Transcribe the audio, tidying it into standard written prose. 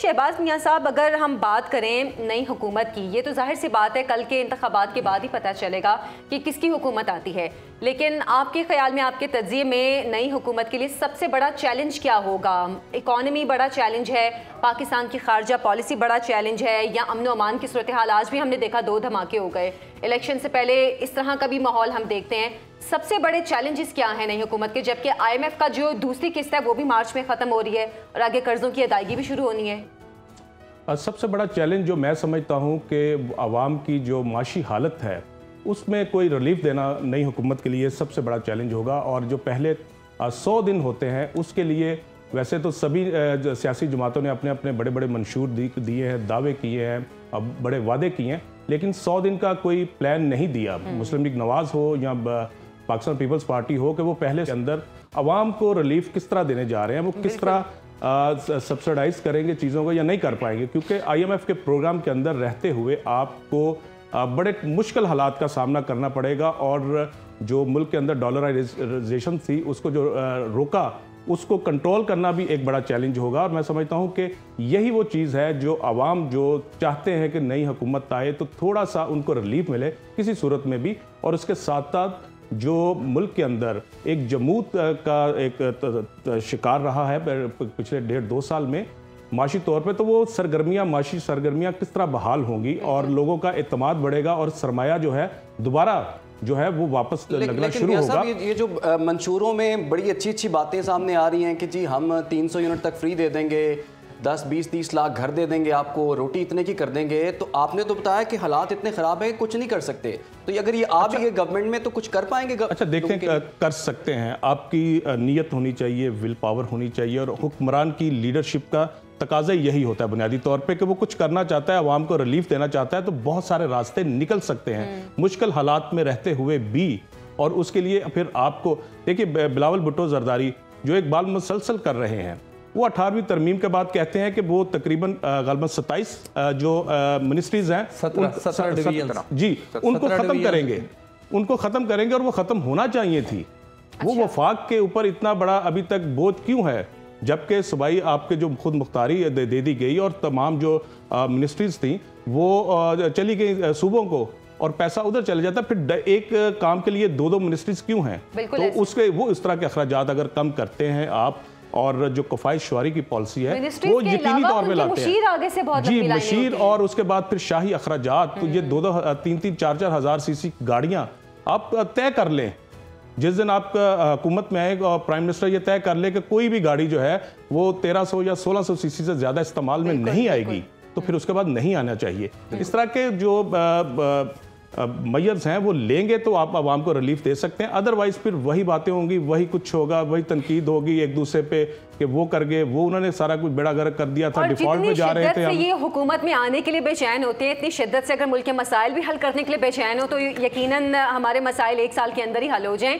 शहबाज मियां साहब, अगर हम बात करें नई हुकूमत की, ये तो जाहिर सी बात है कल के इंतखाबात के बाद ही पता चलेगा कि किसकी हुकूमत आती है, लेकिन आपके ख्याल में, आपके तज्ज़िये में नई हुकूमत के लिए सबसे बड़ा चैलेंज क्या होगा? इकॉनमी बड़ा चैलेंज है, पाकिस्तान की खारजा पॉलिसी बड़ा चैलेंज है, या अमन व अमान की सूरत हाल? आज भी हमने देखा 2 धमाके हो गए, इलेक्शन से पहले इस तरह का भी माहौल हम देखते हैं। सबसे बड़े चैलेंजेस क्या हैं नई हुकूमत के, जबकि IMF का जो दूसरी किस्त है वो भी मार्च में ख़त्म हो रही है और आगे कर्ज़ों की अदायगी भी शुरू होनी है? सबसे बड़ा चैलेंज जो मैं समझता हूँ कि आवाम की जो माशी हालत है उसमें कोई रिलीफ देना नई हुकूमत के लिए सबसे बड़ा चैलेंज होगा। और जो पहले 100 दिन होते हैं उसके लिए वैसे तो सभी सियासी जमातों ने अपने अपने बड़े बड़े मंशूर दिए हैं, दावे किए हैं, बड़े वादे किए हैं, लेकिन 100 दिन का कोई प्लान नहीं दिया। मुस्लिम लीग नवाज़ हो या पाकिस्तान पीपल्स पार्टी हो कि वो पहले के अंदर आवाम को रिलीफ किस तरह देने जा रहे हैं, वो किस तरह सब्सिडाइज करेंगे चीज़ों को या नहीं कर पाएंगे। क्योंकि IMF के प्रोग्राम के अंदर रहते हुए आपको बड़े मुश्किल हालात का सामना करना पड़ेगा, और जो मुल्क के अंदर डॉलराइजेशन थी उसको जो रोका उसको कंट्रोल करना भी एक बड़ा चैलेंज होगा। और मैं समझता हूँ कि यही वो चीज़ है जो आवाम जो चाहते हैं कि नई हुकूमत आए तो थोड़ा सा उनको रिलीफ मिले किसी सूरत में भी। और उसके साथ साथ जो मुल्क के अंदर एक जमूत का एक शिकार रहा है पिछले 1.5-2 साल में माशी तौर पे, तो वो माशी सरगर्मियाँ किस तरह बहाल होंगी और लोगों का एतमाद बढ़ेगा और सरमाया जो है दोबारा जो है वो वापस लगना शुरू होगा। ये जो मंशूरों में बड़ी अच्छी बातें सामने आ रही हैं कि जी हम 300 यूनिट तक फ्री दे देंगे, 10-20-30 लाख घर दे देंगे आपको, रोटी इतने की कर देंगे, तो आपने तो बताया कि हालात इतने ख़राब हैं कुछ नहीं कर सकते। तो अगर ये आप ये गवर्नमेंट में तो कुछ कर पाएंगे? अच्छा देखें, कर सकते हैं। आपकी नीयत होनी चाहिए, विल पावर होनी चाहिए, और हुक्मरान की लीडरशिप का तकाजा यही होता है बुनियादी तौर पे कि वो कुछ करना चाहता है, आवाम को रिलीफ देना चाहता है, तो बहुत सारे रास्ते निकल सकते हैं मुश्किल हालात में रहते हुए भी। और उसके लिए फिर आपको देखिए, बिलावल भुट्टो जरदारी जो एक बाल मुसलसल कर रहे हैं, वो 18वीं तरमीम के बाद कहते हैं कि वो तकरीबन गालिबन 27 जो मिनिस्ट्रीज हैं 17 जी उनको ख़त्म करेंगे, और वो ख़त्म होना चाहिए थी। वो वफाक के ऊपर इतना बड़ा अभी तक बोझ क्यों है, जबकि सूबाई आपके जो खुद मुख्तारी दे दी गई और तमाम जो मिनिस्ट्रीज थी वो चली गई सूबों को, और पैसा उधर चले जाता। फिर एक काम के लिए 2-2 मिनिस्ट्रीज क्यों हैं? तो उसके वो इस तरह के अखराजात अगर कम करते हैं आप, और जो कफायश शुआरी की पॉलिसी है वो यकीनी तौर पे लाते हैं जी, मशीर और उसके बाद फिर शाही अखराजात, तो ये 2-2, 3-3, 4-4 हज़ार सीसी गाड़ियाँ आप तय कर लें। जिस दिन आप हुकूमत में आए और प्राइम मिनिस्टर ये तय कर ले कि कोई भी गाड़ी जो है वो 1300 या 1600 सीसी से ज़्यादा इस्तेमाल में नहीं आएगी, तो फिर उसके बाद नहीं आना चाहिए। इस तरह के जो मैयर्स हैं वो लेंगे तो आप आवाम को रिलीफ दे सकते हैं। अदरवाइज फिर वही बातें होंगी, वही कुछ होगा, वही तनकीद होगी एक दूसरे पे कि वो कर गए, वो उन्होंने सारा कुछ बेड़ा गर्क कर दिया था, डिफॉल्ट में जा रहे थे। ये हुकूमत में आने के लिए बेचैन होते हैं, इतनी शिद्दत से अगर मुल्क के मसाइल भी हल करने के लिए बेचैन हो तो यकीनन हमारे मसाइल 1 साल के अंदर ही हल हो जाएं।